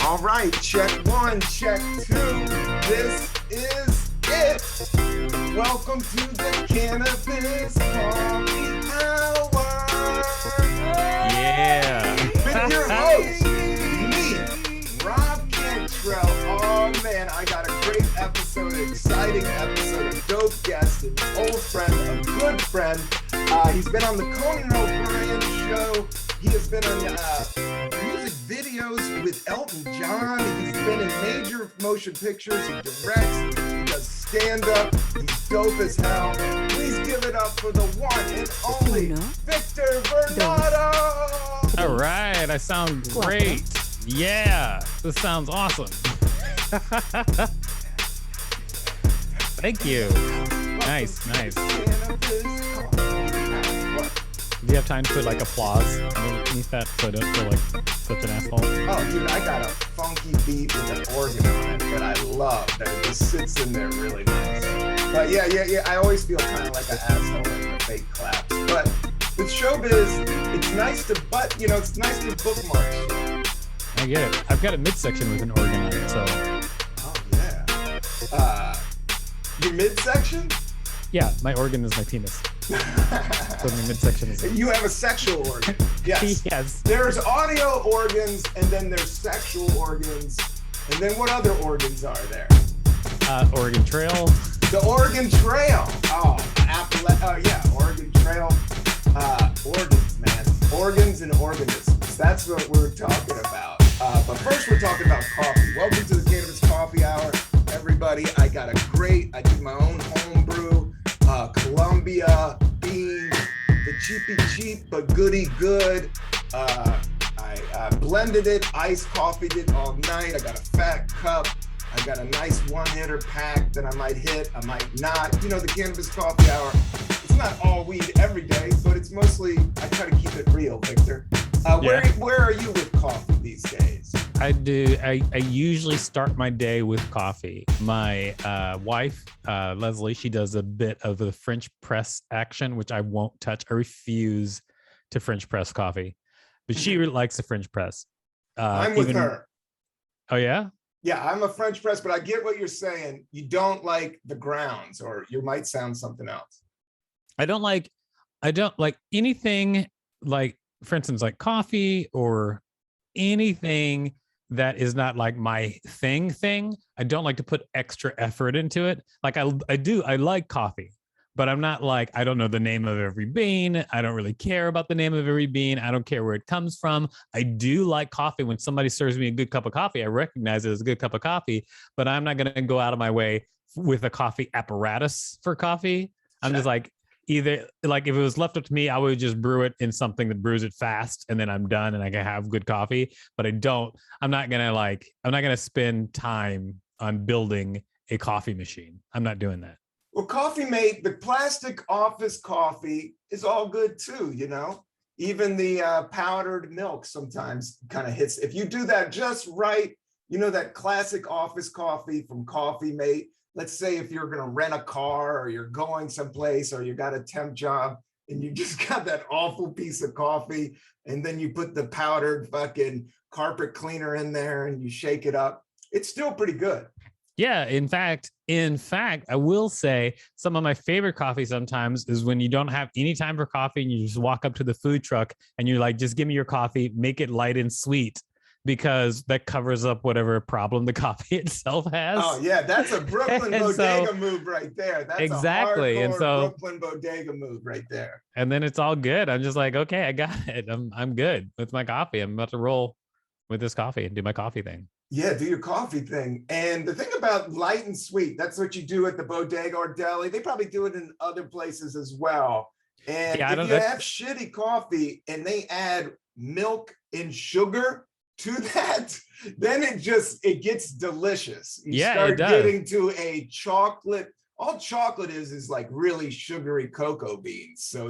All right, check one, check two. This is it. Welcome to the Cannabis Coffee Hour. Yeah. With your host, me, Rob Cantrell. Oh man, I got a great episode, an exciting episode, a dope guest, an old friend, a good friend. He's been on the Conan O'Brien show. He has been on music videos with Elton John. He's been in major motion pictures. He directs. He does stand-up. He's dope as hell. Please give it up for the one and only Victor Varnado. All right, I sound great. Yeah, this sounds awesome. Thank you. Nice. Do you have time to put like applause underneath that so I don't feel like such an asshole? Oh, dude, I got a funky beat with an organ on it that I love. That it just sits in there really nice. But yeah. I always feel kind of like an asshole in the fake claps. But with showbiz, it's nice to it's nice to bookmark. I get it. I've got a midsection with an organ on it, so. Oh yeah. Your midsection? Yeah, my organ is my penis. So my midsection is. You have a sexual organ. Yes. Yes. There's audio organs, and then there's sexual organs, and then what other organs are there? Oregon Trail. The Oregon Trail. Oh, yeah, Oregon Trail. Organs, man. Organs and organisms. That's what we're talking about. But first, we're talking about coffee. Welcome to the Cannabis Coffee Hour, everybody. I do my own home brew. Columbia beans, the cheap but goody good. I blended it, iced coffeeed it all night. I got a fat cup. I got a nice one-hitter pack that I might hit, I might not. You know, the Cannabis Coffee Hour, it's not all weed every day, but it's mostly, I try to keep it real, Victor. Where are you with coffee these days? I do. I usually start my day with coffee. My wife, Leslie, she does a bit of the French press action, which I won't touch. I refuse to French press coffee, but she really likes the French press. I'm with her. Oh, yeah? Yeah, I'm a French press, but I get what you're saying. You don't like the grounds, or you might sound something else. I don't like anything like, for instance, like coffee or anything that is not like my thing. I don't like to put extra effort into it. Like I like coffee, but I'm not like, I don't know the name of every bean. I don't really care about the name of every bean. I don't care where it comes from. I do like coffee. When somebody serves me a good cup of coffee, I recognize it as a good cup of coffee, but I'm not going to go out of my way with a coffee apparatus for coffee. I'm just like, either like if it was left up to me, I would just brew it in something that brews it fast and then I'm done and I can have good coffee. But I'm not going to spend time on building a coffee machine. I'm not doing that. Well, Coffee Mate, the plastic office coffee is all good too, you know? Even the powdered milk sometimes kind of hits. If you do that just right, you know, that classic office coffee from Coffee Mate. Let's say if you're going to rent a car or you're going someplace or you got a temp job and you just got that awful piece of coffee and then you put the powdered fucking carpet cleaner in there and you shake it up. It's still pretty good. Yeah. In fact, I will say some of my favorite coffee sometimes is when you don't have any time for coffee and you just walk up to the food truck and you're like, just give me your coffee, make it light and sweet, because that covers up whatever problem the coffee itself has. Oh yeah, that's a Brooklyn bodega move right there. That's exactly. A hardcore and so Brooklyn bodega move right there. And then it's all good. I'm just like, okay, I got it. I'm good with my coffee. I'm about to roll with this coffee and do my coffee thing. Yeah, do your coffee thing. And the thing about light and sweet, that's what you do at the bodega or deli. They probably do it in other places as well. And if you have shitty coffee and they add milk and sugar to that, then it gets delicious. You start getting to a chocolate. All chocolate is like really sugary cocoa beans. So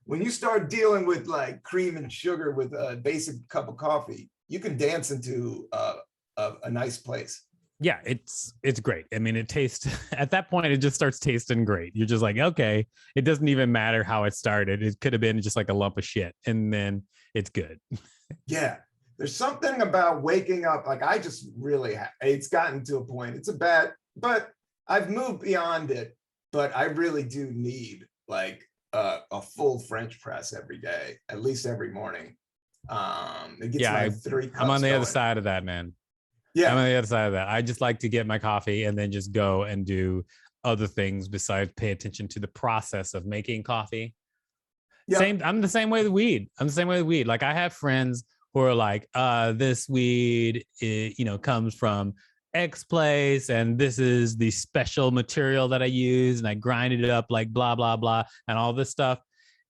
when you start dealing with like cream and sugar with a basic cup of coffee, you can dance into a nice place. Yeah, it's great. I mean, it tastes at that point, it just starts tasting great. You're just like, okay, it doesn't even matter how it started. It could have been just like a lump of shit, and then it's good. Yeah. there's something about waking up. Like I just really, it's gotten to a point. It's a bad, but I've moved beyond it. But I really do need like a full French press every day, at least every morning. It gets my 3 cups I'm on the going. other side of that, man. Yeah. I'm on the other side of that. I just like to get my coffee and then just go and do other things besides pay attention to the process of making coffee. Yep. I'm the same way with weed. Like I have friends who are like, this weed, comes from X place, and this is the special material that I use, and I grind it up like blah, blah, blah, and all this stuff.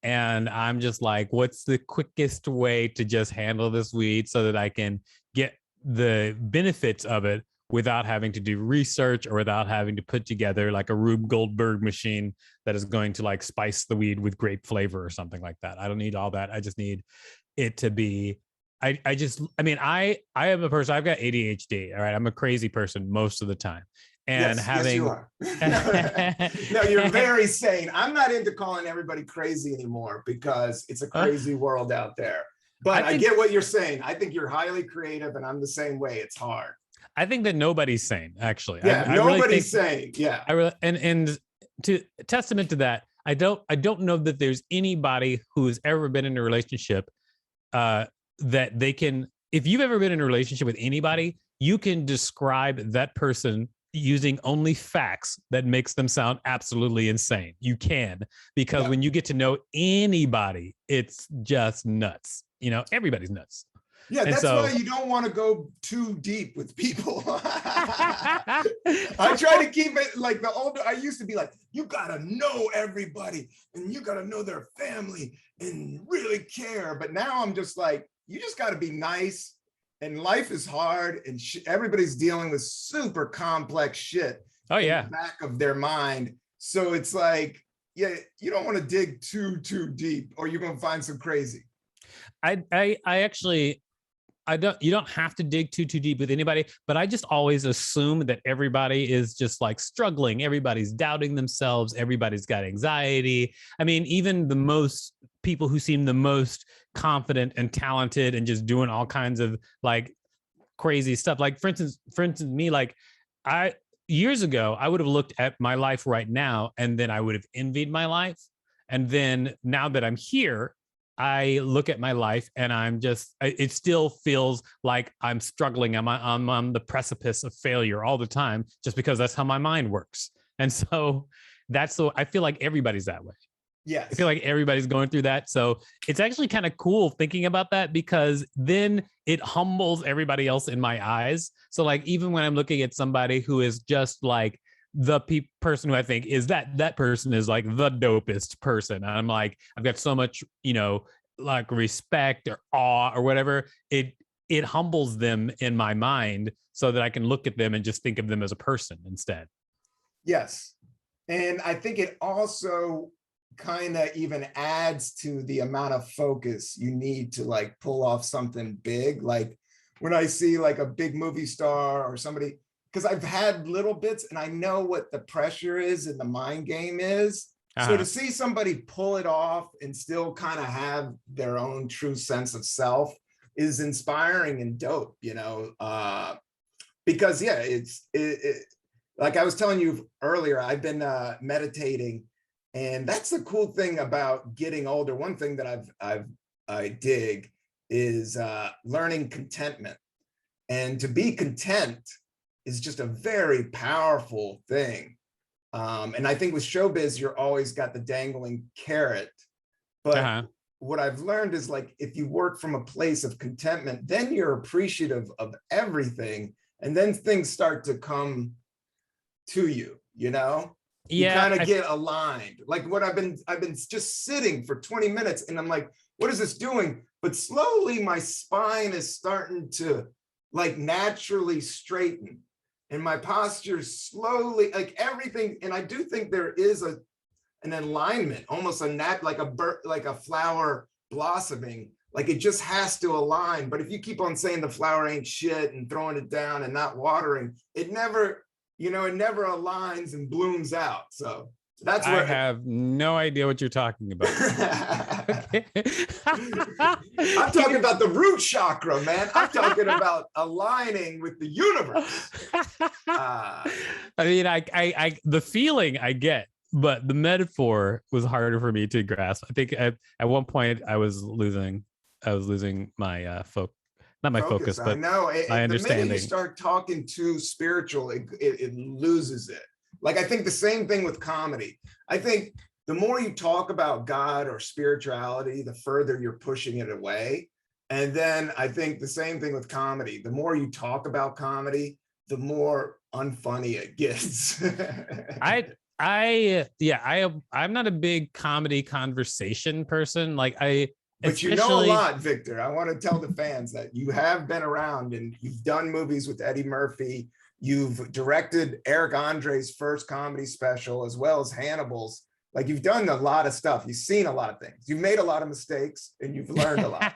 And I'm just like, what's the quickest way to just handle this weed so that I can get the benefits of it without having to do research or without having to put together like a Rube Goldberg machine that is going to like spice the weed with grape flavor or something like that. I don't need all that. I just need it to be, I am a person, I've got ADHD. All right. I'm a crazy person most of the time. And yes, you are. No, you're very sane. I'm not into calling everybody crazy anymore because it's a crazy world out there. But I get what you're saying. I think you're highly creative, and I'm the same way. It's hard. I think that nobody's sane, actually. Yeah, nobody's sane. Yeah. And to testament to that, I don't know that there's anybody who's ever been in a relationship that they can, if you've ever been in a relationship with anybody, you can describe that person using only facts that makes them sound absolutely insane. You can, because when you get to know anybody, it's just nuts. Everybody's nuts. Yeah, that's why you don't want to go too deep with people. I try to keep it like I used to be like, you got to know everybody and you got to know their family and really care. But now I'm just like, you just got to be nice, and life is hard, and everybody's dealing with super complex shit. Oh yeah. In the back of their mind. So it's like, yeah, you don't want to dig too deep or you're going to find some crazy. You don't have to dig too deep with anybody, but I just always assume that everybody is just like struggling. Everybody's doubting themselves. Everybody's got anxiety. I mean, even the most people who seem the most confident and talented and just doing all kinds of like crazy stuff. Like for instance, me, like years ago, I would have looked at my life right now and then I would have envied my life. And then now that I'm here, I look at my life and it still feels like I'm struggling. I'm on the precipice of failure all the time, just because that's how my mind works. And so I feel like everybody's that way. Yes. I feel like everybody's going through that. So it's actually kind of cool thinking about that, because then it humbles everybody else in my eyes. So like, even when I'm looking at somebody who is just like the person who I think is that person is like the dopest person, and I'm like, I've got so much, like respect or awe or whatever, it humbles them in my mind so that I can look at them and just think of them as a person instead. Yes. And I think it also kind of even adds to the amount of focus you need to like pull off something big. Like when I see like a big movie star or somebody, because I've had little bits and I know what the pressure is and the mind game is. So to see somebody pull it off and still kind of have their own true sense of self is inspiring and dope, because yeah, it's like I was telling you earlier, I've been meditating, and that's the cool thing about getting older. One thing that I dig is learning contentment, and to be content is just a very powerful thing. And I think with showbiz, you're always got the dangling carrot. But what I've learned is like, if you work from a place of contentment, then you're appreciative of everything. And then things start to come to you, you kind of get aligned. Like what I've been just sitting for 20 minutes and I'm like, what is this doing? But slowly my spine is starting to like naturally straighten. And my posture slowly, like everything, and I do think there is an alignment, almost like a flower blossoming, like it just has to align. But if you keep on saying the flower ain't shit and throwing it down and not watering, it never aligns and blooms out. So That's I where have no idea what you're talking about. Okay. I'm talking about the root chakra, man. I'm talking about aligning with the universe. I mean, the feeling I get, but the metaphor was harder for me to grasp. I think at one point I was losing my not my focus, I but know my the minute you understanding. start talking too spiritual, it loses it. Like I think the same thing with comedy. I think the more you talk about God or spirituality, the further you're pushing it away. And then I think the same thing with comedy. The more you talk about comedy, the more unfunny it gets. I'm not a big comedy conversation person. Like But you know a lot, Victor. I want to tell the fans that you have been around and you've done movies with Eddie Murphy. You've directed Eric Andre's first comedy special, as well as Hannibal's. Like you've done a lot of stuff. You've seen a lot of things. You've made a lot of mistakes and you've learned a lot.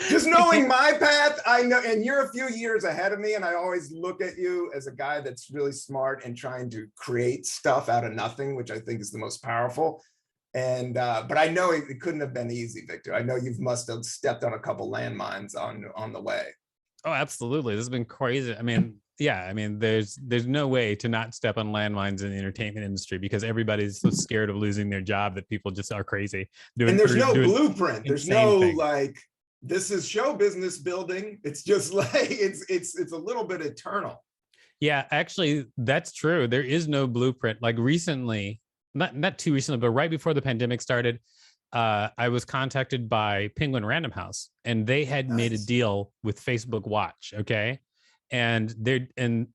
Just knowing my path, I know, and you're a few years ahead of me. And I always look at you as a guy that's really smart and trying to create stuff out of nothing, which I think is the most powerful. And but I know it couldn't have been easy, Victor. I know you must have stepped on a couple landmines on the way. Oh, absolutely. This has been crazy. I mean, yeah, I mean, there's no way to not step on landmines in the entertainment industry because everybody's so scared of losing their job that people just are crazy. And there's no blueprint. There's no like, this is show business building. It's just like it's a little bit eternal. Yeah, actually, that's true. There is no blueprint. Like recently, not too recently, but right before the pandemic started, I was contacted by Penguin Random House, and they had made a deal with Facebook Watch. Okay. And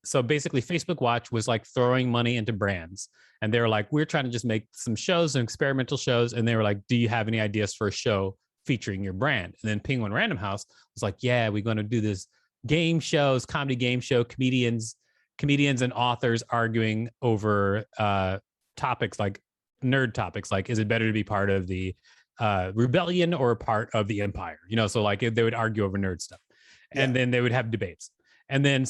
so basically Facebook Watch was like throwing money into brands, and they were like, we're trying to just make some shows, some experimental shows. And they were like, do you have any ideas for a show featuring your brand? And then Penguin Random House was like, yeah, we're going to do this game shows, comedy game show, comedians and authors arguing over topics like nerd topics, like is it better to be part of the rebellion or part of the empire, you know? So like they would argue over nerd stuff, and then they would have debates. And then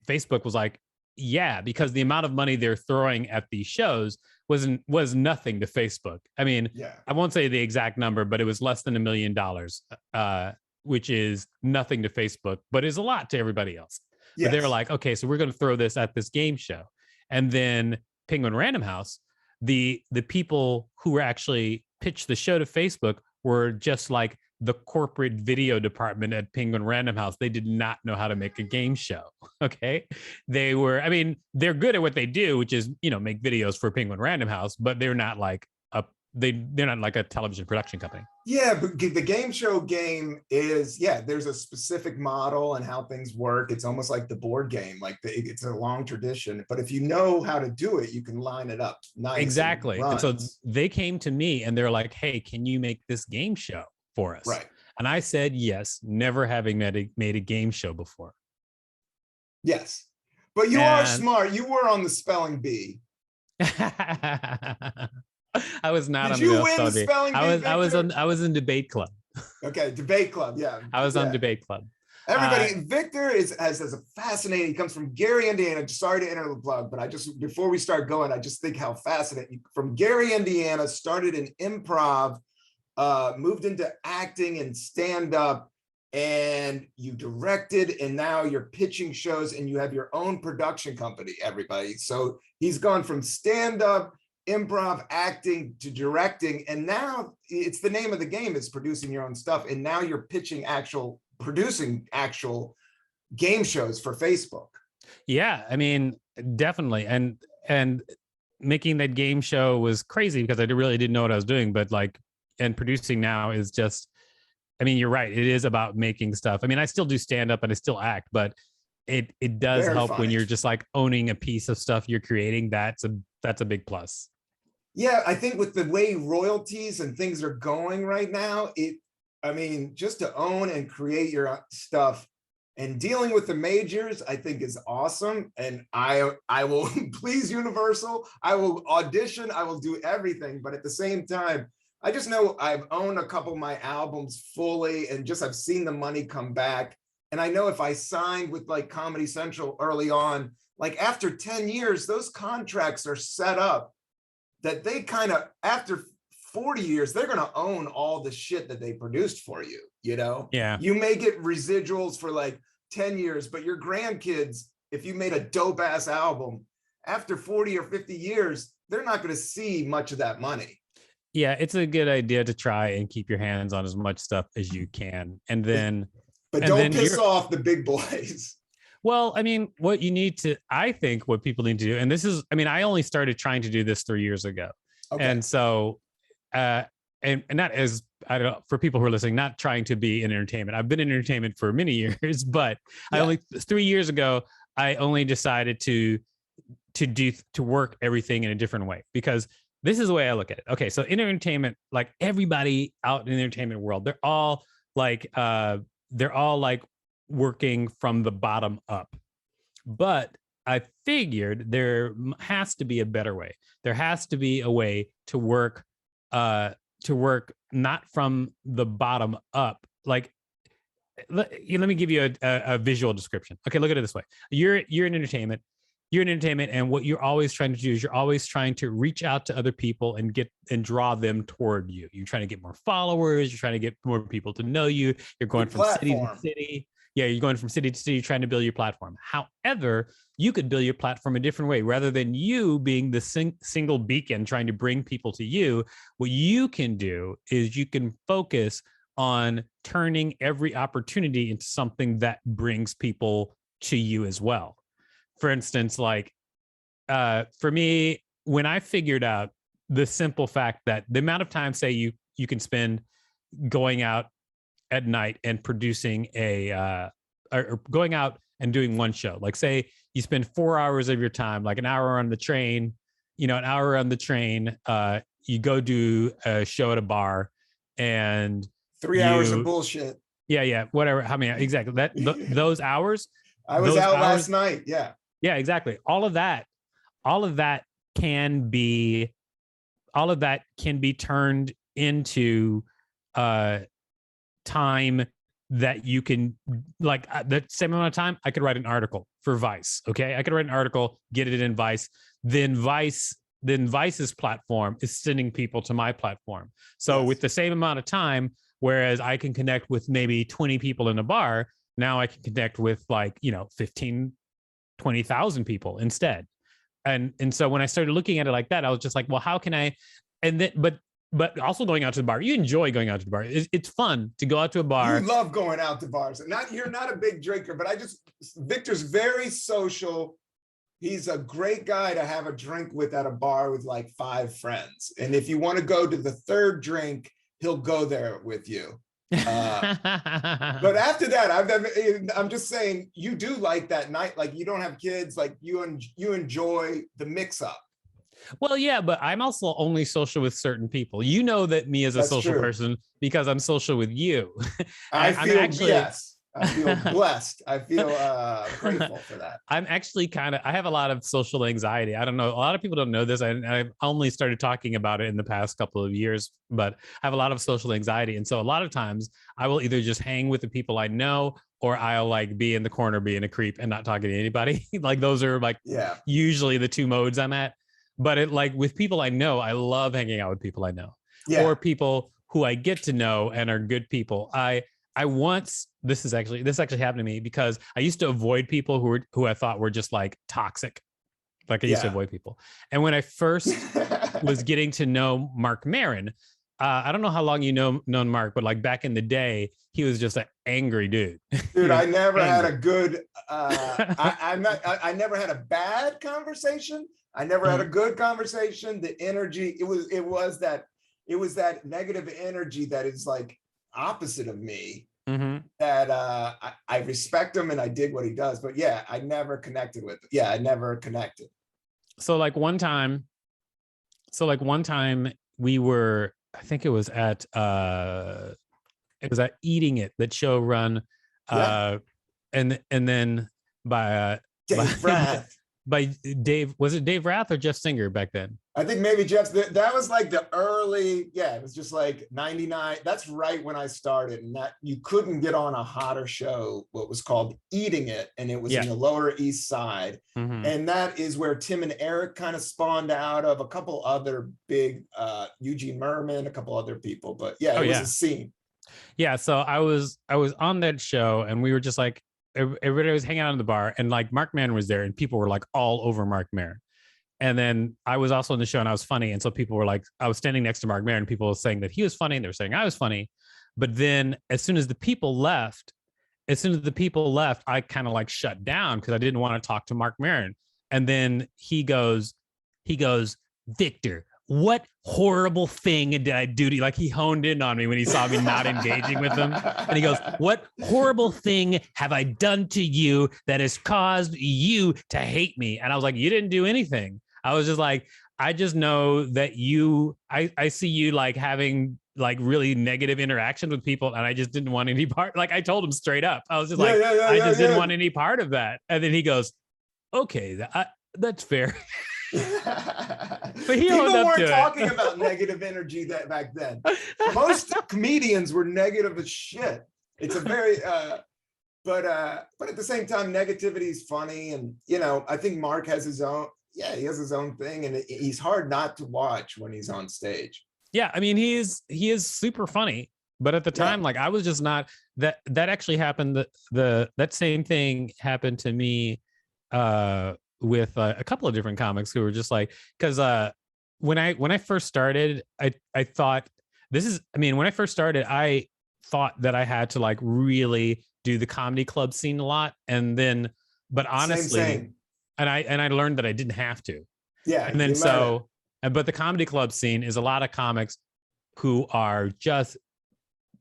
Facebook was like, yeah, because the amount of money they're throwing at these shows was nothing to Facebook. I mean, I won't say the exact number, but it was less than $1 million, which is nothing to Facebook, but is a lot to everybody else. But they were like, okay, so we're going to throw this at this game show. And then Penguin Random House, the people who were actually pitched the show to Facebook were just like the corporate video department at Penguin Random House. They did not know how to make a game show. Okay. They're good at what they do, which is, you know, make videos for Penguin Random House, but they're not like they're not like a television production company. Yeah, but the game show game is, there's a specific model and how things work. It's almost like the board game, like it's a long tradition. But if you know how to do it, you can line it up nice. Exactly. And so they came to me and they're like, hey, can you make this game show for us? Right. And I said, yes, never having made a game show before. Yes. But you are smart. You were on the spelling bee. I was not. Did on you the win the spelling bee? I was in debate club. Okay, debate club. Yeah, I was on debate club. Everybody, Victor has a fascinating. He comes from Gary, Indiana. Sorry to enter the plug, but before we start going, I just think how fascinating. From Gary, Indiana, started in improv, moved into acting and stand up, and you directed, and now you're pitching shows, and you have your own production company. Everybody, so he's gone from stand up, improv, acting to directing, and now it's the name of the game is producing your own stuff, and now you're producing actual game shows for Facebook. Yeah, I mean, definitely. And making that game show was crazy because I really didn't know what I was doing, but like, and producing now is just, I mean, you're right, it is about making stuff. I mean, I still do stand up and I still act, but it does help when you're just like owning a piece of stuff you're creating. That's a big plus. Yeah, I think with the way royalties and things are going right now, just to own and create your stuff and dealing with the majors, I think is awesome. And I will please Universal. I will audition. I will do everything. But at the same time, I just know I've owned a couple of my albums fully, and I've seen the money come back. And I know if I signed with like Comedy Central early on, like after 10 years, those contracts are set up that they kind of, after 40 years, they're going to own all the shit that they produced for you, you know? Yeah. You may get residuals for like 10 years, but your grandkids, if you made a dope ass album, after 40 or 50 years, they're not going to see much of that money. Yeah, it's a good idea to try and keep your hands on as much stuff as you can. And then but don't piss off the big boys. Well, I mean, what you need to, I think what people need to do, and this is, I mean, I only started trying to do this 3 years ago. Okay. And so, and not as, I don't know, for people who are listening, not trying to be in entertainment. I've been in entertainment for many years, but I only, 3 years ago, I only decided to work everything in a different way, because this is the way I look at it. Okay. So in entertainment, like everybody out in the entertainment world, they're all like working from the bottom up. But I figured there has to be a better way. There has to be a way to work not from the bottom up. Like, let me give you a visual description. Okay, look at it this way. You're in entertainment. You're in entertainment, and what you're always trying to do is you're always trying to reach out to other people and draw them toward you. You're trying to get more followers. You're trying to get more people to know you. You're going from city to city. Yeah, you're going from city to city, trying to build your platform. However, you could build your platform a different way. Rather than you being the single beacon trying to bring people to you, what you can do is you can focus on turning every opportunity into something that brings people to you as well. For instance, like for me, when I figured out the simple fact that the amount of time, say you can spend going out at night and producing or going out and doing one show, like say you spend 4 hours of your time, like an hour on the train, you go do a show at a bar, and 3 hours of bullshit. Yeah, whatever. I mean, exactly that. Those hours. I was out last night. Yeah. Yeah, exactly. All of that can be turned into time that you can, like, the same amount of time I could write an article for Vice. Okay, I could write an article, get it in Vice, then Vice's platform is sending people to my platform. So with the same amount of time, whereas I can connect with maybe 20 people in a bar, now I can connect with 15, 20,000 people instead. And so when I started looking at it like that, I was just like, well, how can I? And then, but also going out to the bar, you enjoy going out to the bar. It's fun to go out to a bar. You love going out to bars. You're not a big drinker, but Victor's very social. He's a great guy to have a drink with at a bar with like 5 friends. And if you want to go to the third drink, he'll go there with you. But after that, I'm just saying, you do like that night, like you don't have kids, like you enjoy the mix up. Well, yeah, but I'm also only social with certain people. You know that me as a social person because I'm social with you. I feel blessed. I feel grateful for that. I'm actually I have a lot of social anxiety. I don't know. A lot of people don't know this. I've only started talking about it in the past couple of years, but I have a lot of social anxiety. And so a lot of times I will either just hang with the people I know, or I'll like be in the corner, being a creep and not talking to anybody. Like those are usually the 2 modes I'm at. But with people I know, I love hanging out with people I know, or people who I get to know and are good people. This actually happened to me because I used to avoid people who I thought were just like toxic. Like I used to avoid people. And when I first was getting to know Mark Maron, I don't know how long known Mark, but like back in the day, he was just an angry dude. Dude, I never had a good, I never had a bad conversation. I never had a good conversation. The energy, it was that negative energy that is like opposite of me. Mm-hmm. That I respect him and I dig what he does, but I never connected with. I never connected. So one time we were, I think it was at Eating It, that show run, and then by Dave Brath. by Dave. Was it Dave Rath or Jeff Singer back then? I think maybe Jeff's, that was like the early, yeah, it was just like 99. That's right when I started, and that you couldn't get on a hotter show, what was called Eating It, and it was in the Lower East Side. Mm-hmm. And that is where Tim and Eric kind of spawned out of, a couple other big, Eugene Merman, a couple other people, but yeah, it was a scene. Yeah, so I was on that show, and we were just like, everybody was hanging out in the bar, and like Mark Maron was there, and people were like all over Mark Maron. And then I was also on the show, and I was funny, and so people were like, I was standing next to Mark Maron, and people were saying that he was funny, and they were saying I was funny. But then as soon as the people left, I kind of like shut down because I didn't want to talk to Mark Maron. And then he goes, Victor, what horrible thing did I do to you? Like, he honed in on me when he saw me not engaging with him. And he goes, what horrible thing have I done to you that has caused you to hate me? And I was like, you didn't do anything. I was just like, I just know that I see you like having like really negative interactions with people, and I just didn't want any part. Like, I told him straight up. I was just I just didn't want any part of that. And then he goes, okay, that's fair. But people weren't talking about negative energy that back then. Most comedians were negative as shit. It's a very but at the same time, negativity is funny. And I think Mark has his own, he has his own thing, and he's hard not to watch when he's on stage. Yeah, I mean, he is super funny, but at the time, like, I was just not. That actually happened. That same thing happened to me with a couple of different comics who were just like, because when I first started, I thought when I first started, I thought that I had to like really do the comedy club scene a lot, and then, but honestly, same. and I learned that I didn't have to. Yeah, and then but the comedy club scene is a lot of comics who are just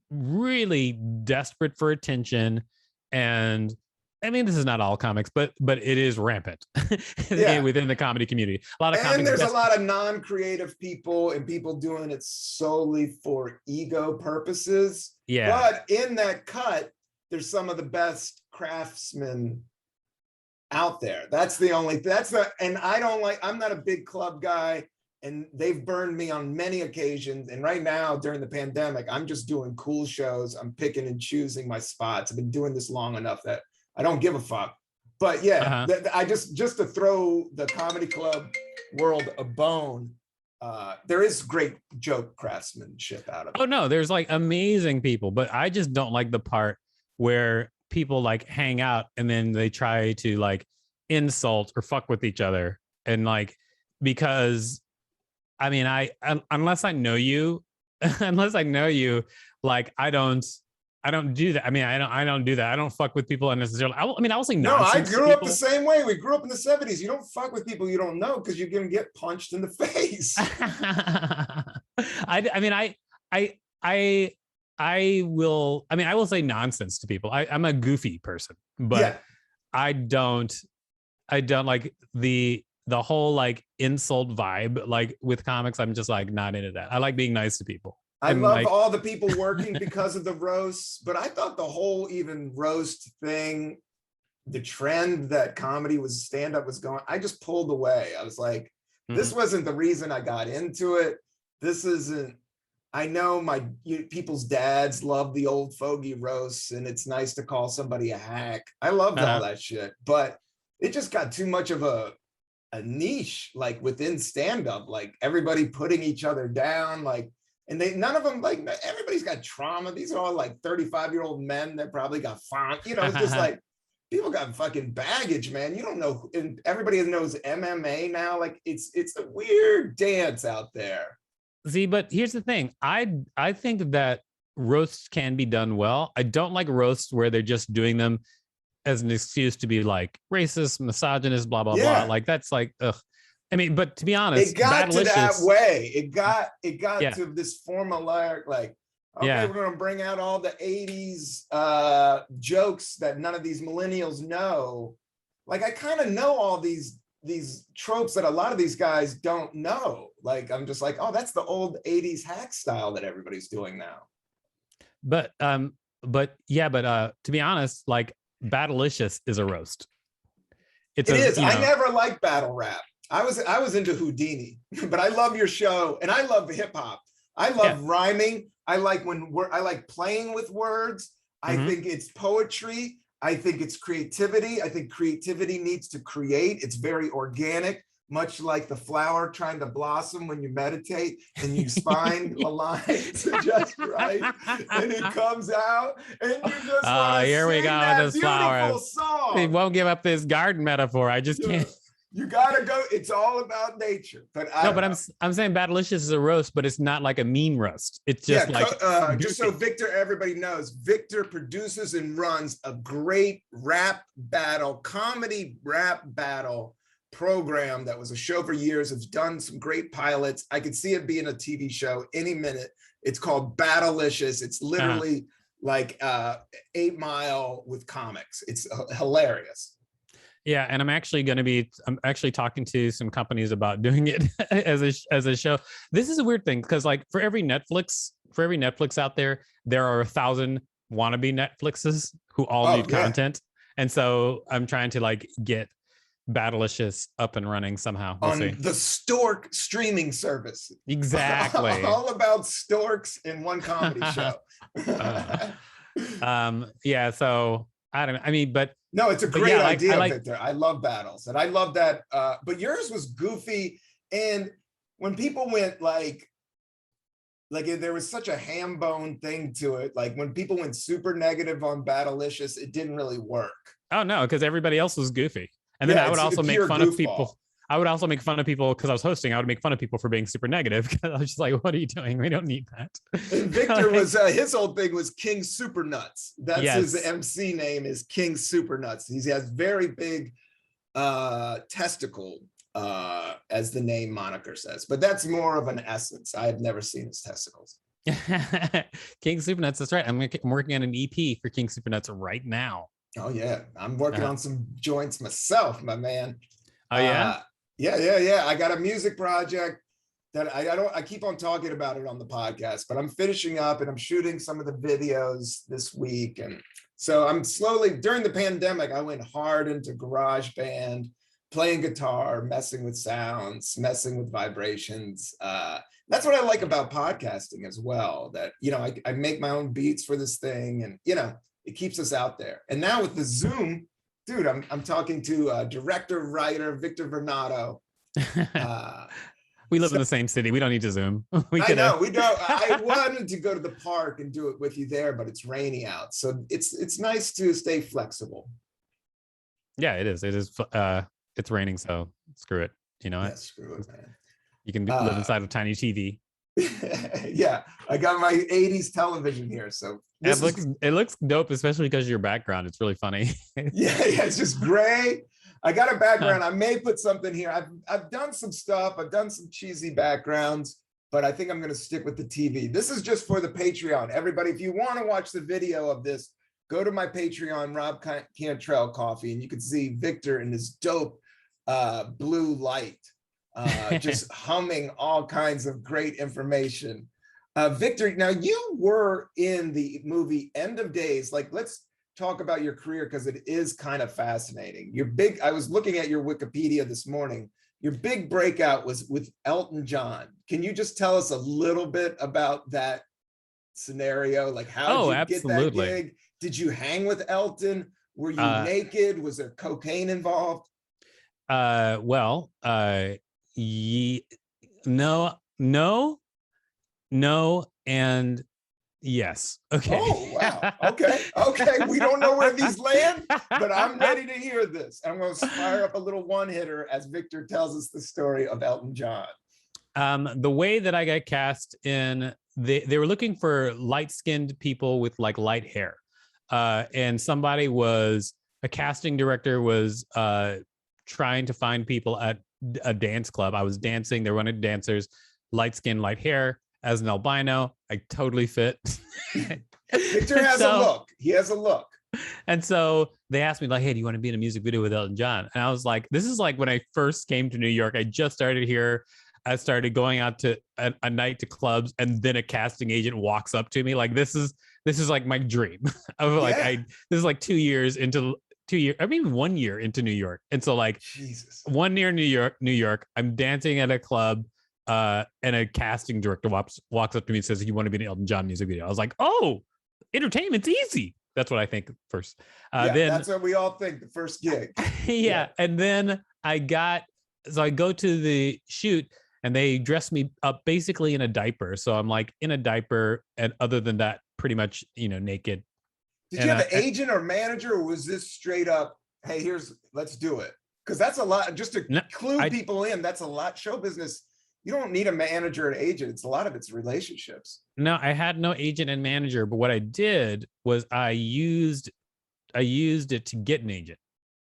really desperate for attention. And I mean, this is not all comics, but it is rampant within the comedy community. A lot of comics, and there's a lot of non-creative people and people doing it solely for ego purposes. Yeah. But in that cut, there's some of the best craftsmen out there. And I'm not a big club guy, and they've burned me on many occasions. And right now during the pandemic, I'm just doing cool shows. I'm picking and choosing my spots. I've been doing this long enough that I don't give a fuck. But yeah, I just to throw the comedy club world a bone, there is great joke craftsmanship out of it. Oh no, there's like amazing people, but I just don't like the part where people like hang out and then they try to like insult or fuck with each other. And like, because I mean, unless I know you, like, I don't do that. I mean, I don't do that. I don't fuck with people unnecessarily. I will say no. I grew up the same way. We grew up in the 70s. You don't fuck with people you don't know because you're gonna get punched in the face. I will say nonsense to people. I'm a goofy person, but I don't like the whole like insult vibe. Like with comics, I'm just like not into that. I like being nice to people. I love all the people working because of the roasts, but I thought the whole even roast thing, the trend that comedy was stand-up was going, I just pulled away. I was like, this wasn't the reason I got into it. This isn't, I know people's dads love the old fogey roasts, and it's nice to call somebody a hack. I loved all that shit, but it just got too much of a niche, like within stand-up, like everybody putting each other down, like, and none of them, like, everybody's got trauma. These are all like 35-year-old men that probably got font, it's just like, people got fucking baggage, man. You don't know, and everybody knows MMA now. Like, it's a weird dance out there. See, but here's the thing. I think that roasts can be done well. I don't like roasts where they're just doing them as an excuse to be like racist, misogynist, blah, blah, blah. Like, that's like, ugh. I mean, but to be honest, it got to that way. It got to this formulaic, like, okay, we're going to bring out all the 80s jokes that none of these millennials know. Like, I kind of know all these tropes that a lot of these guys don't know. Like, I'm just like, oh, that's the old 80s hack style that everybody's doing now. But to be honest, like, Battleicious is a roast. It's It a, is. I never liked battle rap. I was into Houdini, but I love your show, and I love hip hop. I love rhyming. I like I like playing with words. I think it's poetry. I think it's creativity. I think creativity needs to create. It's very organic, much like the flower trying to blossom when you meditate and you find the lines just right, and it comes out, and you just want to here we sing go that with this beautiful flower. song. He won't give up this garden metaphor. I just can't. You gotta go. It's all about nature. But I'm saying Battleicious is a roast, but it's not like a mean roast. It's just just so Victor, everybody knows, Victor produces and runs a great comedy rap battle program that was a show for years. It's done some great pilots. I could see it being a TV show any minute. It's called Battleicious. It's literally like 8 Mile with comics. It's hilarious. Yeah, and I'm actually talking to some companies about doing it as a show. This is a weird thing because like for every Netflix out there are 1,000 wannabe Netflixes who all need content, and so I'm trying to like get Battleicious up and running somehow. We'll see. The Stork streaming service. Exactly. All about storks in one comedy show. Yeah. So I don't know. I mean, but no, it's a great idea, I Victor. I love battles, and I love that. But yours was goofy, and when people went like there was such a ham bone thing to it. Like when people went super negative on Battleicious, it didn't really work. Oh no, because everybody else was goofy, and then I would also make fun of people. I would also make fun of people because I was hosting. I would make fun of people for being super negative because I was just like, "What are you doing? We don't need that." And Victor was his whole thing was King Super Nuts. That's his MC name is King Super Nuts. He has very big testicle, as the name moniker says, but that's more of an essence. I have never seen his testicles. King Super Nuts. That's right. I'm working on an EP for King Super Nuts right now. Oh yeah, I'm working on some joints myself, my man. Oh yeah. Yeah. I got a music project that I keep on talking about it on the podcast, but I'm finishing up and I'm shooting some of the videos this week. And so I'm slowly, during the pandemic, I went hard into GarageBand, playing guitar, messing with sounds, messing with vibrations. That's what I like about podcasting as well, that, I make my own beats for this thing, and, it keeps us out there. And now with the Zoom, dude, I'm talking to director, writer, Victor Varnado. We live in the same city. We don't need to Zoom. We don't. I wanted to go to the park and do it with you there, but it's rainy out. So it's nice to stay flexible. Yeah, it is. It is. It's raining, so screw it. Screw it, man. You can live inside a tiny TV. Yeah, I got my 80s television here, so it looks dope, especially because of your background. It's really funny. yeah, it's just gray. I got a background. I may put something here. I've done some stuff. I've done some cheesy backgrounds, but I think I'm going to stick with the TV. This is just for the Patreon. Everybody, if you want to watch the video of this, go to my Patreon, Rob Cantrell Coffee, and you can see Victor in this dope blue light. Just humming all kinds of great information. Victor, now you were in the movie End of Days. Like, let's talk about your career because it is kind of fascinating. I was looking at your Wikipedia this morning. Your big breakout was with Elton John. Can you just tell us a little bit about that scenario? Like, how did you get that gig? Did you hang with Elton? Were you naked? Was there cocaine involved? No, and yes. Okay. Oh, wow. Okay. We don't know where these land, but I'm ready to hear this. I'm going to fire up a little one-hitter as Victor tells us the story of Elton John. The way that I got cast in, they were looking for light-skinned people with like light hair. And a casting director was trying to find people at a dance club. I was dancing. They wanted dancers, light skin, light hair. As an albino, I totally fit. Victor has a look. He has a look. And so they asked me like, "Hey, do you want to be in a music video with Elton John?" And I was like, "This is like when I first came to New York. I just started here. I started going out to a night to clubs, and then a casting agent walks up to me like, this is like my dream of like this is like 2 years into 2 years, I mean 1 year into New York. And so like Jesus. 1 year New York, I'm dancing at a club, and a casting director walks up to me and says, "You want to be in an Elton John music video?" I was like, "Oh, entertainment's easy." That's what I think first. Then that's what we all think, the first gig. yeah. And then I go to the shoot and they dress me up basically in a diaper. So I'm like in a diaper, and other than that, pretty much, naked. Did you have an agent or manager, or was this straight up, hey, let's do it? Because that's a lot, just to clue people in, that's a lot. Show business, you don't need a manager and agent. It's a lot of it's relationships. No, I had no agent and manager, but what I did was I used it to get an agent.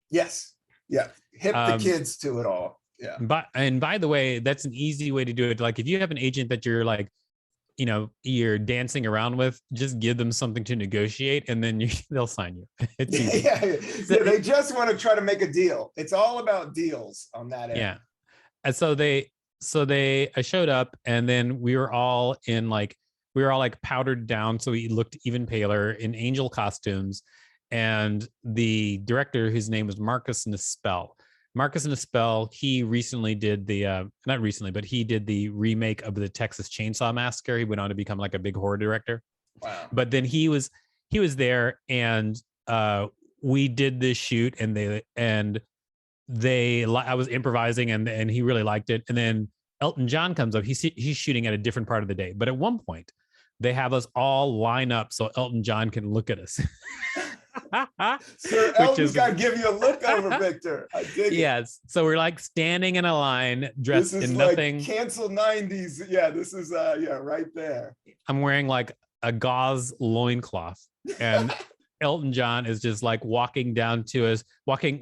Yes. Yeah. Hip the kids to it all. Yeah. And by the way, that's an easy way to do it. Like if you have an agent that you're like, you're dancing around with, just give them something to negotiate, and then they'll sign you. It's easy. Yeah, they just want to try to make a deal. It's all about deals on that end. Yeah. And so I showed up, and then we were all powdered down, so we looked even paler in angel costumes. And the director, whose name was Marcus Nispel, he recently did not recently, but he did the remake of the Texas Chainsaw Massacre. He went on to become like a big horror director. Wow. But then he was there, and we did this shoot, and I was improvising, and he really liked it. And then Elton John comes up. He's shooting at a different part of the day, but at one point they have us all line up so Elton John can look at us. Sir, Elton's got to give you a look over, Victor. I dig it. Yes. So we're like standing in a line, dressed in nothing. Like cancel 90s. Yeah, this is right there. I'm wearing like a gauze loincloth, and Elton John is just like walking down to us, walking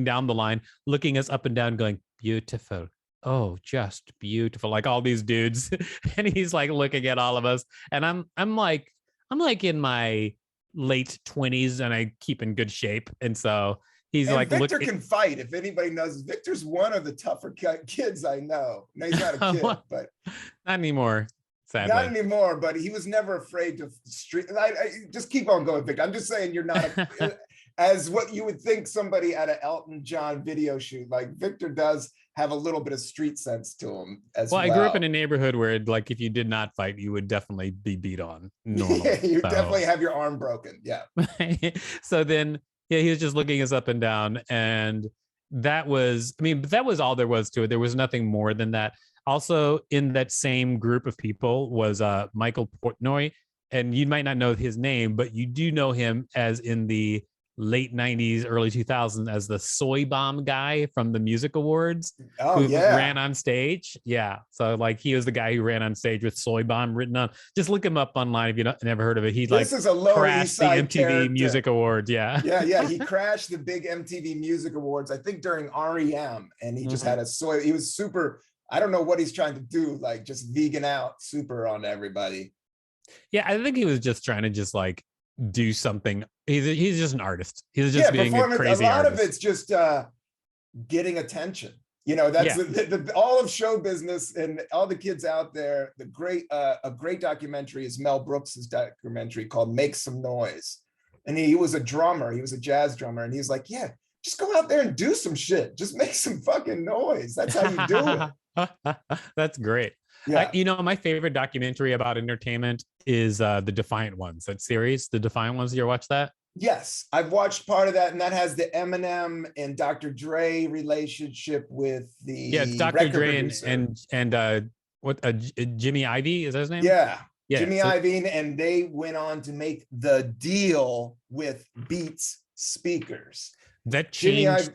down the line, looking us up and down, going, "Beautiful. Oh, just beautiful." Like all these dudes. And he's like looking at all of us. And I'm like in my late 20s, and I keep in good shape. And so he's like, Victor can fight. If anybody knows, Victor's one of the tougher kids I know. No, he's not a kid, but not anymore. Sadly. Not anymore, but he was never afraid to street. I just keep on going, Victor. I'm just saying you're not as what you would think somebody at an Elton John video shoot. Like Victor does have a little bit of street sense to him as well. I grew up in a neighborhood where like if you did not fight, you would definitely be beat on. Normally. Yeah, you definitely have your arm broken. Yeah. So then, he was just looking us up and down, and that was all there was to it. There was nothing more than that. Also in that same group of people was Michael Portnoy, and you might not know his name, but you do know him as in the late 90s, early 2000s as the soy bomb guy from the music awards. Who ran on stage. Yeah. So like he was the guy who ran on stage with soy bomb written on. Just look him up online if you never heard of it. He is a Lower East Side the MTV Music Awards. Yeah. Yeah. He crashed the big MTV Music Awards, I think during REM, and he just had he was super, I don't know what he's trying to do, like just vegan out super on everybody. Yeah. I think he was just trying to just like do something. He's just an artist. He's just being a crazy artist. A lot of it's just getting attention. That's all of show business, and all the kids out there. A great documentary is Mel Brooks's documentary called "Make Some Noise," and he was a drummer. He was a jazz drummer, and he's like, "Yeah, just go out there and do some shit. Just make some fucking noise. That's how you do it." That's great. Yeah. My favorite documentary about entertainment is the Defiant Ones, that series, the Defiant Ones. You ever watch that? Yes, I've watched part of that, and that has the Eminem and Dr. Dre relationship with the it's Dr. Dre and Jimmy Iovine, is that his name? Yeah. Jimmy Iovine, and they went on to make the deal with Beats speakers. That changed.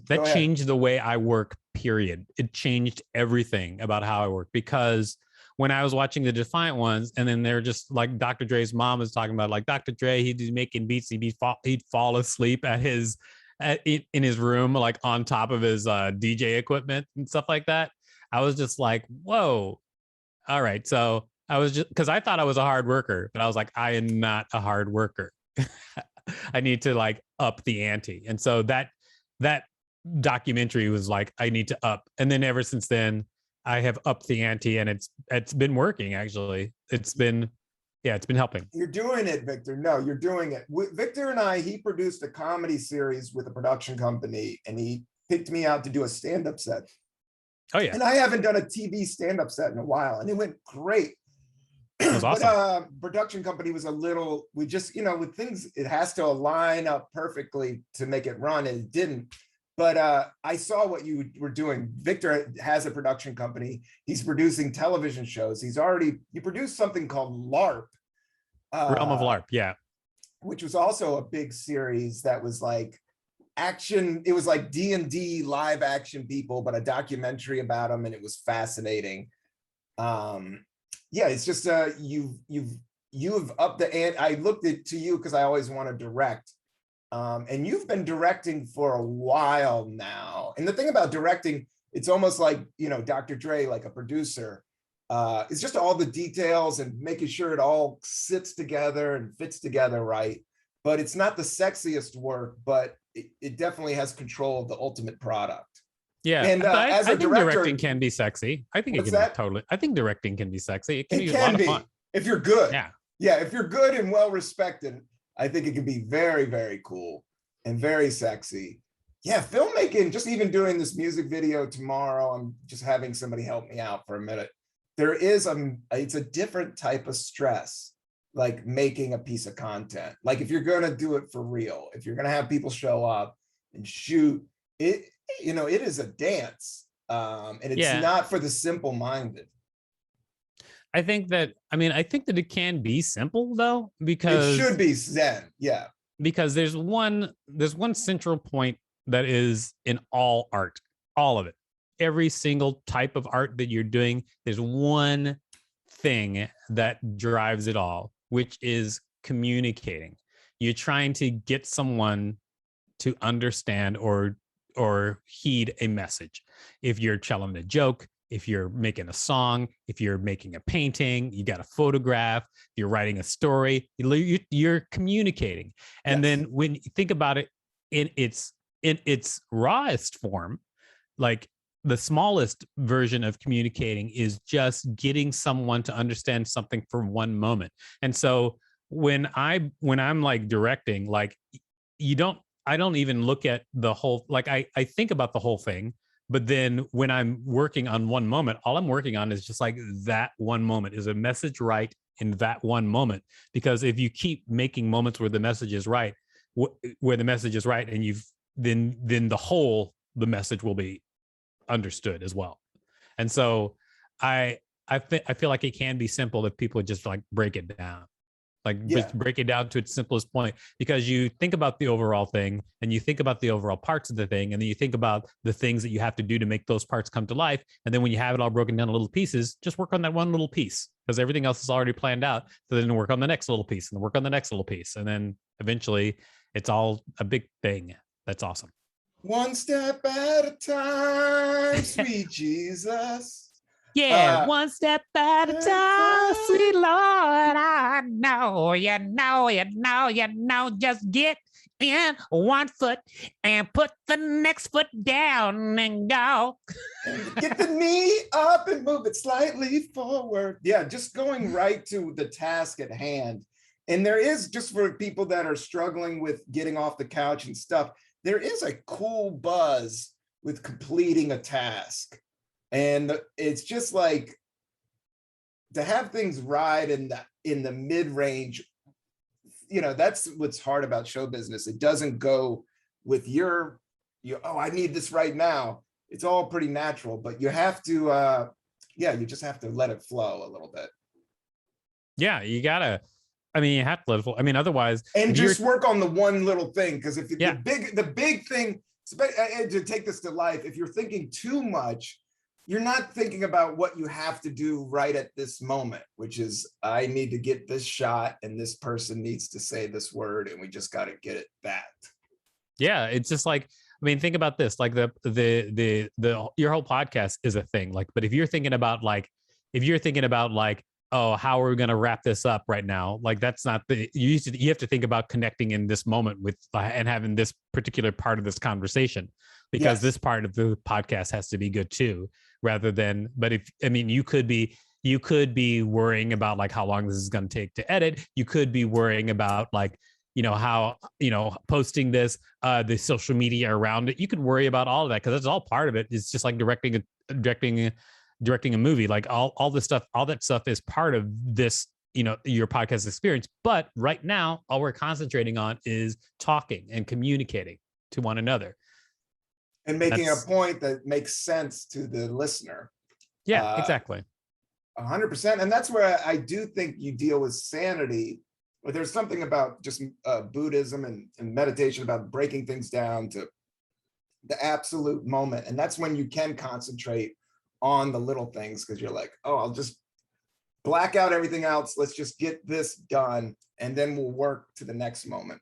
That changed the way I work, period. It changed everything about how I work, because when I was watching the Defiant Ones, and then they're just like Dr. Dre's mom was talking about, like Dr. Dre, he'd be making beats, he'd fall asleep in his room, like on top of his DJ equipment and stuff like that. I was just like, whoa. All right. So I was just, because I thought I was a hard worker, but I was like, I am not a hard worker. I need to like up the ante. And so that documentary was like, I need to up. And then ever since then, I have upped the ante, and it's been working. Actually, it's been Yeah, it's been helping. You're doing it, Victor. No, you're doing it. Victor and I, he produced a comedy series with a production company, and he picked me out to do a stand-up set. Oh yeah. And I haven't done a TV stand-up set in a while, and it went great. It was awesome. But production company was a little, we just, with things, it has to align up perfectly to make it run, and it didn't. But I saw what you were doing. Victor has a production company. He's producing television shows. You produced something called LARP. Realm of LARP, yeah. Which was also a big series that was like action. It was like D&D live action people, but a documentary about them, and it was fascinating. Yeah, it's just you've upped the ante. I looked to you because I always want to direct. And you've been directing for a while now. And the thing about directing, it's almost like, Dr. Dre, like a producer. It's just all the details and making sure it all sits together and fits together right. But it's not the sexiest work, but it definitely has control of the ultimate product. Yeah, and I think directing can be sexy. I think it can be totally. I think directing can be sexy. It can be a lot of fun if you're good. Yeah, if you're good and well respected. I think it can be very, very cool and very sexy. Yeah, filmmaking. Just even doing this music video tomorrow. I'm just having somebody help me out for a minute. There is it's a different type of stress, like making a piece of content. Like if you're going to do it for real, if you're going to have people show up and shoot it. It is a dance, and it's not for the simple-minded. I think that it can be simple though, because it should be zen. Yeah, because there's one central point that is in all art, all of it, every single type of art that you're doing. There's one thing that drives it all, which is communicating. You're trying to get someone to understand or heed a message. If you're telling a joke, if you're making a song, if you're making a painting, you got a photograph, you're writing a story, you're communicating. And then when you think about it in its rawest form, like the smallest version of communicating is just getting someone to understand something for one moment. And so when I'm like directing, like I don't even look at the whole, like I think about the whole thing, but then when I'm working on one moment, all I'm working on is just like that one moment. Is a message right in that one moment? Because if you keep making moments where the message is right, and then the message will be understood as well. And so I feel like it can be simple if people just like break it down. Just break it down to its simplest point, because you think about the overall thing and you think about the overall parts of the thing, and then you think about the things that you have to do to make those parts come to life. And then when you have it all broken down to little pieces, just work on that one little piece, because everything else is already planned out. So then work on the next little piece and work on the next little piece. And then eventually it's all a big thing. That's awesome. One step at a time, sweet Jesus. Yeah, one step at a time, sweet Lord. I know, just get in one foot and put the next foot down and go. Get the knee up and move it slightly forward. Yeah, just going right to the task at hand. And there is, just for people that are struggling with getting off the couch and stuff, there is a cool buzz with completing a task. And it's just like to have things ride in the mid-range, that's what's hard about show business. It doesn't go with I need this right now. It's all pretty natural, but you have to, you just have to let it flow a little bit. Yeah, you have to let it flow. Otherwise. And just work on the one little thing, because if the big thing, to take this to life, if you're thinking too much, you're not thinking about what you have to do right at this moment, which is, I need to get this shot and this person needs to say this word and we just got to get it that. Yeah, it's just like, think about this, like your whole podcast is a thing. Like, but if you're thinking about oh, how are we going to wrap this up right now? Like, that's not you have to think about connecting in this moment with and having this particular part of this conversation, because this part of the podcast has to be good too, rather than, but you could be you could be worrying about like how long this is going to take to edit. You could be worrying about like, how, posting this, the social media around it. You could worry about all of that because that's all part of it. It's just like directing a movie. Like all this stuff, all that stuff is part of this, your podcast experience. But right now, all we're concentrating on is talking and communicating to one another. And making a point that makes sense to the listener. Yeah, exactly. 100%. And that's where I do think you deal with sanity. But there's something about just Buddhism and meditation about breaking things down to the absolute moment. And that's when you can concentrate on the little things because you're like, oh, I'll just black out everything else. Let's just get this done. And then we'll work to the next moment.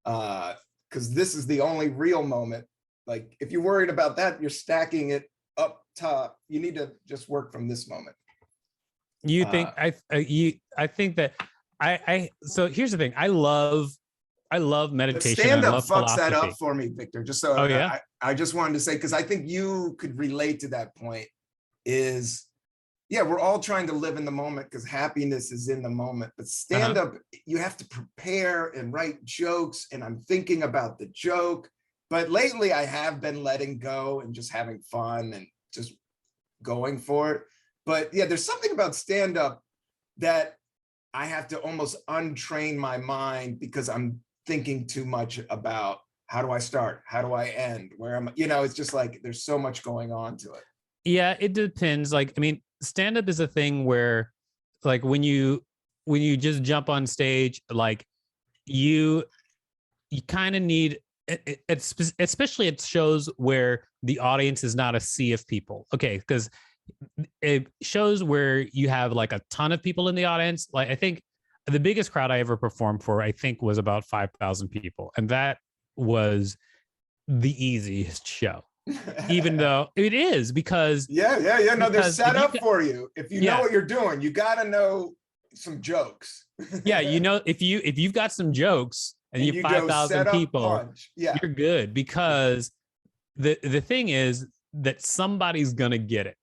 Because this is the only real moment. Like if you're worried about that, you're stacking it up top. You need to just work from this moment. You think I think that so here's the thing. I love meditation. Stand-up fucks philosophy. That up for me, Victor. Just so I just wanted to say, because I think you could relate to that point is, we're all trying to live in the moment because happiness is in the moment. But stand-up, you have to prepare and write jokes, and I'm thinking about the joke. But lately I have been letting go and just having fun and just going for it. But there's something about stand-up that I have to almost untrain my mind because I'm thinking too much about how do I start? How do I end? Where am I? It's just like there's so much going on to it. Yeah, it depends. Like, I mean, stand-up is a thing where like when you just jump on stage, like you kind of need it's especially at shows where the audience is not a sea of people. Okay, because it shows where you have like a ton of people in the audience. Like I think the biggest crowd I ever performed for, I think, was about 5,000 people, and that was the easiest show. Even though it is because no, they're set up for you. If you know what you're doing, you got to know some jokes. If you've got some jokes and you have 5,000 people, you're good because the thing is that somebody's gonna get it.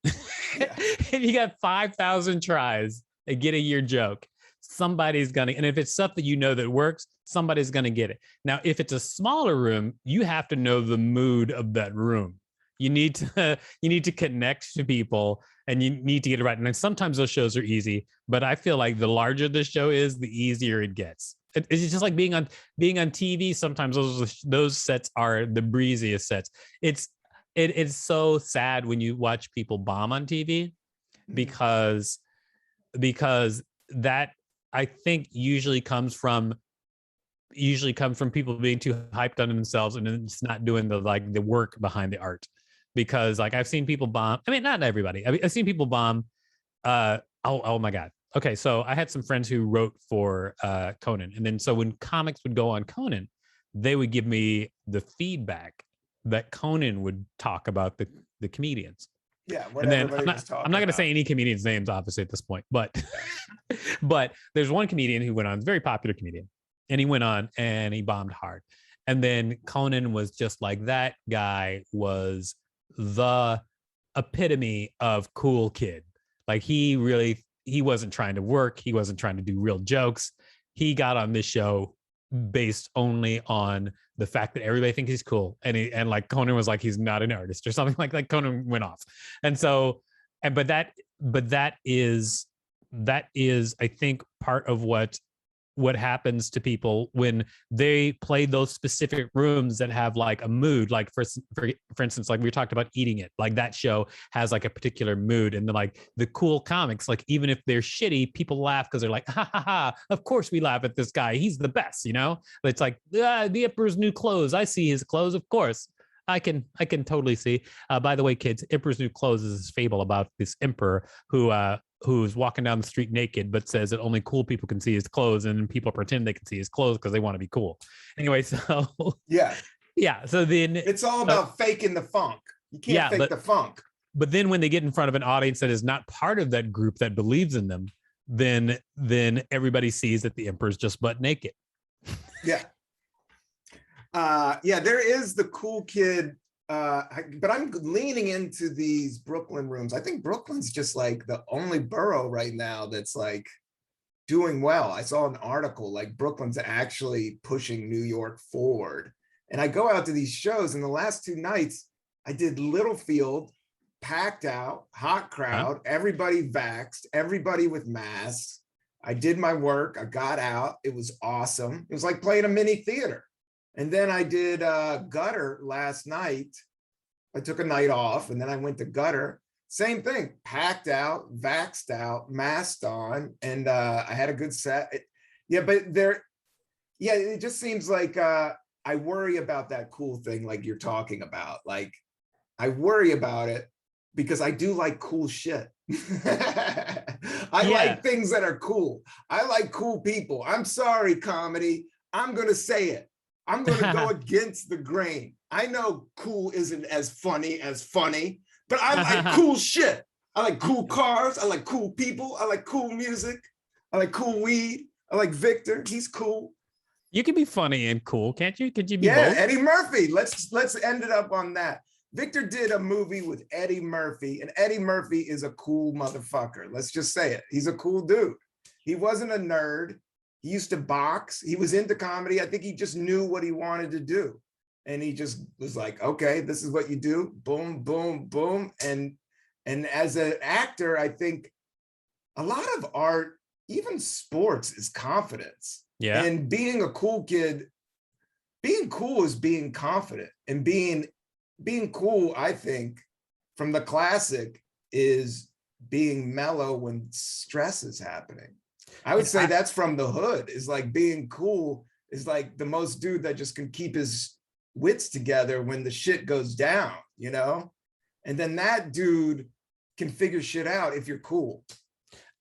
If you got 5,000 tries at getting your joke, somebody's gonna, and if it's stuff that that works, somebody's gonna get it. Now, if it's a smaller room, you have to know the mood of that room. You need to connect to people and you need to get it right. And then sometimes those shows are easy, but I feel like the larger the show is, the easier it gets. It's just like being on TV. Sometimes those sets are the breeziest sets. It's so sad when you watch people bomb on TV because that I think usually comes from people being too hyped on themselves and just not doing the work behind the art. Because like I've seen people bomb. I mean, not everybody. I've seen people bomb. Oh my God. Okay, so I had some friends who wrote for Conan, and then so when comics would go on Conan, they would give me the feedback that Conan would talk about the comedians. Yeah, and then I'm not going to say any comedians' names, obviously, at this point, but but there's one comedian who went on, very popular comedian, and he went on and he bombed hard, and then Conan was just like, that guy was the epitome of cool kid. Like he wasn't trying to work, he wasn't trying to do real jokes. He got on this show based only on the fact that everybody thinks he's cool, and like Conan was like, he's not an artist or something like Conan went off. And so but that is I think part of what happens to people when they play those specific rooms that have like a mood. Like for instance, like we talked about Eating It, like that show has like a particular mood, and then like the cool comics, like even if they're shitty, people laugh because they're like, ha ha ha, of course we laugh at this guy, he's the best, It's like the Emperor's New Clothes, I see his clothes, of course I can totally see. By the way, kids, Emperor's New Clothes is this fable about this emperor who's walking down the street naked, but says that only cool people can see his clothes, and people pretend they can see his clothes because they want to be cool. Anyway, so yeah. So then it's all about faking the funk. You can't fake the funk. But then when they get in front of an audience that is not part of that group that believes in them, then everybody sees that the emperor's just butt naked. There is the cool kid but I'm leaning into these Brooklyn rooms. I think Brooklyn's just like the only borough right now that's like doing well. I saw an article like Brooklyn's actually pushing New York forward. And I go out to these shows, and the last 2 nights I did Littlefield, packed out, hot crowd, everybody vaxxed, everybody with masks. I did my work, I got out, it was awesome. It was like playing a mini theater. And then I did Gutter last night. I took a night off, and then I went to Gutter. Same thing, packed out, vaxxed out, masked on, and I had a good set. It just seems like I worry about that cool thing like you're talking about. Like, I worry about it because I do like cool shit. I like things that are cool. I like cool people. I'm sorry, comedy. I'm going to say it. I'm going to go against the grain. I know cool isn't as funny, but I like cool shit. I like cool cars. I like cool people. I like cool music. I like cool weed. I like Victor. He's cool. You can be funny and cool, can't you? Could you be both? Eddie Murphy. Let's end it up on that. Victor did a movie with Eddie Murphy, and Eddie Murphy is a cool motherfucker. Let's just say it. He's a cool dude. He wasn't a nerd. He used to box. He was into comedy. I think he just knew what he wanted to do. And he just was like, okay, this is what you do. Boom, boom, boom. And as an actor, I think a lot of art, even sports, is confidence. Yeah. And being a cool kid, being cool is being confident, and being cool, I think, from the classic, is being mellow when stress is happening. I would say that's from the hood, is like being cool is like the most dude that just can keep his wits together when the shit goes down, you know? And then that dude can figure shit out if you're cool.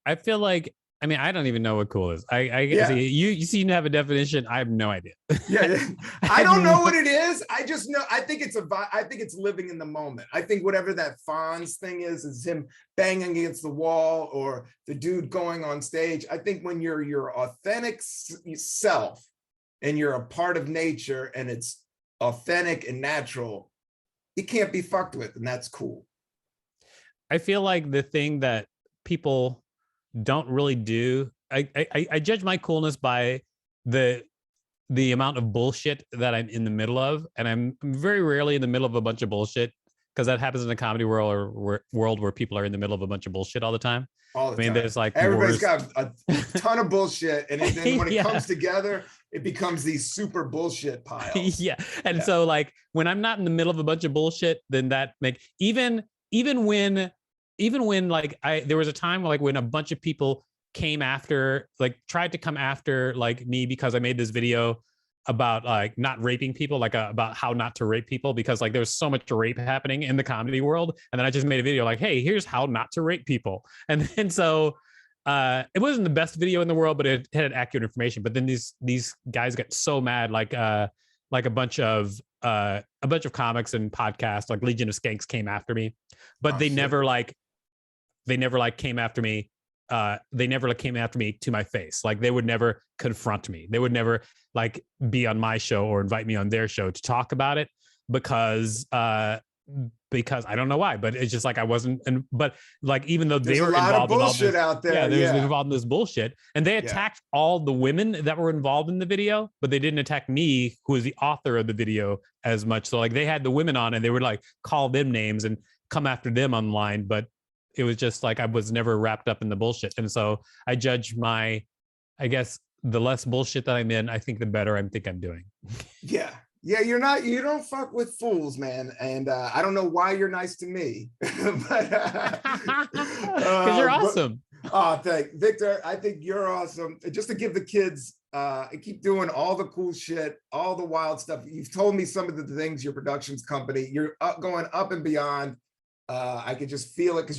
I feel like, I mean, I don't even know what cool is. See, you seem to have a definition. I have no idea. I don't know what it is. I just know, I think it's living in the moment. I think whatever that Fonz thing is him banging against the wall, or the dude going on stage. I think when you're your authentic self and you're a part of nature and it's authentic and natural, it can't be fucked with, and that's cool. I feel like the thing that people don't really do, I judge my coolness by the amount of bullshit that I'm in the middle of, and I'm very rarely in the middle of a bunch of bullshit, because that happens in the comedy world, or world where people are in the middle of a bunch of bullshit all the time. There's like everybody's got a ton of bullshit, and then when it comes together, it becomes these super bullshit piles. So like when I'm not in the middle of a bunch of bullshit, then that even when like there was a time like when a bunch of people tried to come after like me because I made this video about like not raping people, like about how not to rape people, because like there's so much rape happening in the comedy world. And then I just made a video like, hey, here's how not to rape people. And then so it wasn't the best video in the world, but it had accurate information. But then these guys got so mad, like a bunch of comics and podcasts, like Legion of Skanks, came after me, but they never came after me. They never came after me to my face. Like they would never confront me. They would never like be on my show or invite me on their show to talk about it, because I don't know why, but it's just like I wasn't. But like, even though they were involved in all this out there, involved in this bullshit, and they attacked all the women that were involved in the video, but they didn't attack me, who was the author of the video, as much. So like they had the women on, and they would like call them names and come after them online, but it was just like I was never wrapped up in the bullshit. And so I judge I guess the less bullshit that I'm in, I think the better I think I'm doing. You don't fuck with fools, man. And I don't know why you're nice to me, but because you're awesome. Victor, I think you're awesome. Just to give the kids, keep doing all the cool shit, all the wild stuff. You've told me some of the things, your productions company, you're going up and beyond. I could just feel it, because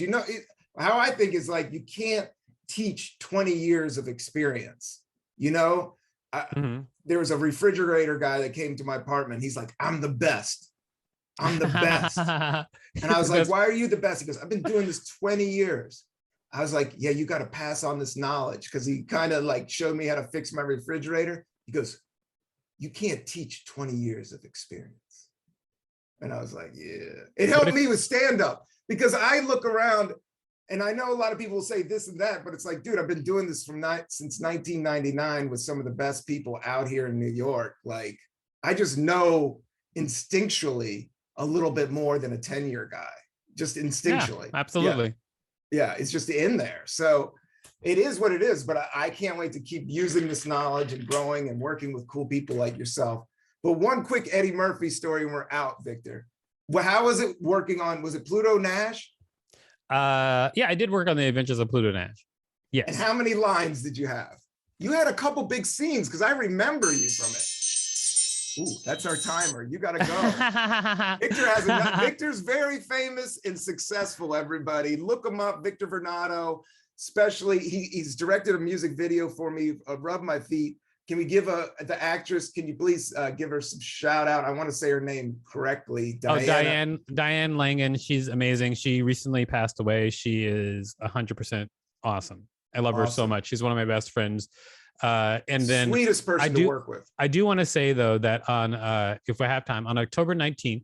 how I think is like, you can't teach 20 years of experience. There was a refrigerator guy that came to my apartment. He's like, I'm the best. I'm the best. And I was like, why are you the best? He goes, I've been doing this 20 years. I was like, yeah, you got to pass on this knowledge, because he kind of like showed me how to fix my refrigerator. He goes, you can't teach 20 years of experience. And I was like, yeah. It helped me with stand-up because I look around and I know a lot of people say this and that, but it's like, dude, I've been doing this since 1999 with some of the best people out here in New York. Like, I just know instinctually a little bit more than a 10-year guy, just instinctually. Yeah, absolutely. Yeah, it's just in there. So it is what it is, but I can't wait to keep using this knowledge and growing and working with cool people like yourself. But one quick Eddie Murphy story and we're out, Victor. Well, how was it working on, was it Pluto Nash? Yeah, I did work on the Adventures of Pluto Nash. Yes. And how many lines did you have? You had a couple big scenes because I remember you from it. Ooh, that's our timer. You got to go. Victor's very famous and successful, everybody. Look him up, Victor Varnado. Especially, he's directed a music video for me, Rub My Feet. Can we give the actress, can you please give her some shout out? I want to say her name correctly. Diane Langen. She's amazing. She recently passed away. She is 100% awesome. I love her so much. She's one of my best friends. And then sweetest person to work with. I do want to say though that on if I have time, on October 19th,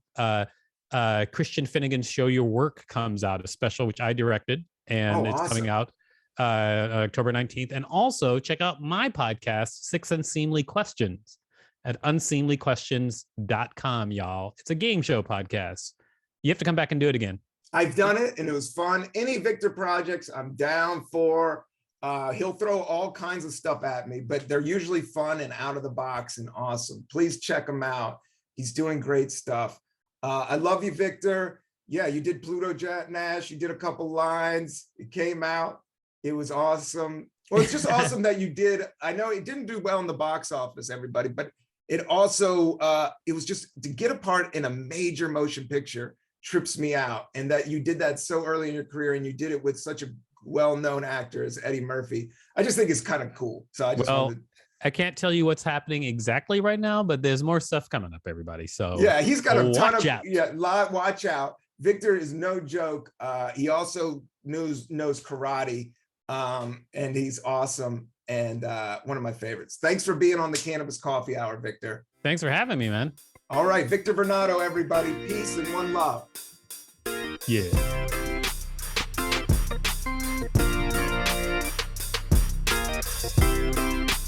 Christian Finnegan's Show Your Work comes out, a special which I directed, and it's coming out October 19th. And also check out my podcast, Six Unseemly Questions, at unseemlyquestions.com, y'all. It's a game show podcast. You have to come back and do it again. I've done it and it was fun. Any Victor projects I'm down for. He'll throw all kinds of stuff at me, but they're usually fun and out of the box and awesome. Please check him out. He's doing great stuff. I love you, Victor. Yeah, you did Pluto Nash. You did a couple lines. It came out. It was awesome. Well, it's just awesome that you did. I know it didn't do well in the box office, everybody, but it also, it was just to get a part in a major motion picture trips me out. And that you did that so early in your career and you did it with such a well-known actor as Eddie Murphy. I just think it's kind of cool. So I just I can't tell you what's happening exactly right now, but there's more stuff coming up, everybody. So yeah, he's got a ton of watch out. Victor is no joke. He also knows karate, and he's awesome and one of my favorites. Thanks for being on the Cannabis Coffee Hour, Victor. Thanks for having me, man. All right, Victor Varnado, everybody. Peace and one love. Yeah.